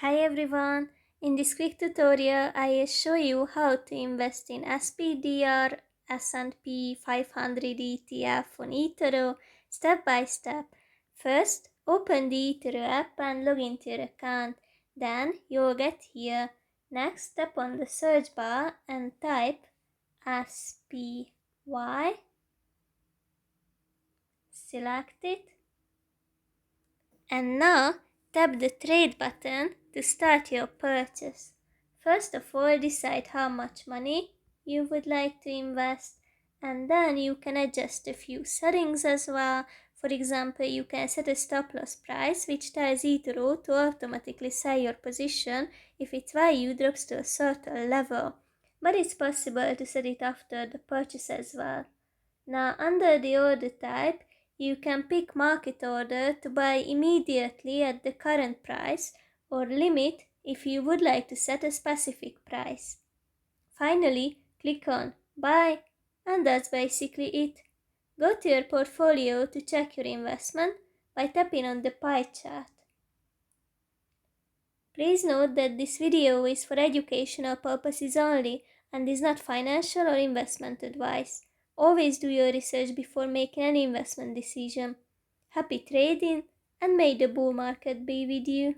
Hi everyone! In this quick tutorial, I will show you how to invest in SPDR S&P 500 ETF on eToro step by step. First, open the eToro app and log into your account. Then you'll get here. Next, tap on the search bar and type SPY. Select it. And now tap the trade button to start your purchase. First of all, decide how much money you would like to invest, and then you can adjust a few settings as well. For example, you can set a stop loss price which tells eToro to automatically sell your position if its value drops to a certain level. But it's possible to set it after the purchase as well. Now under the order type, you can pick market order to buy immediately at the current price or limit if you would like to set a specific price. Finally, click on buy and that's basically it. Go to your portfolio to check your investment by tapping on the pie chart. Please note that this video is for educational purposes only and is not financial or investment advice. Always do your research before making any investment decision. Happy trading and may the bull market be with you.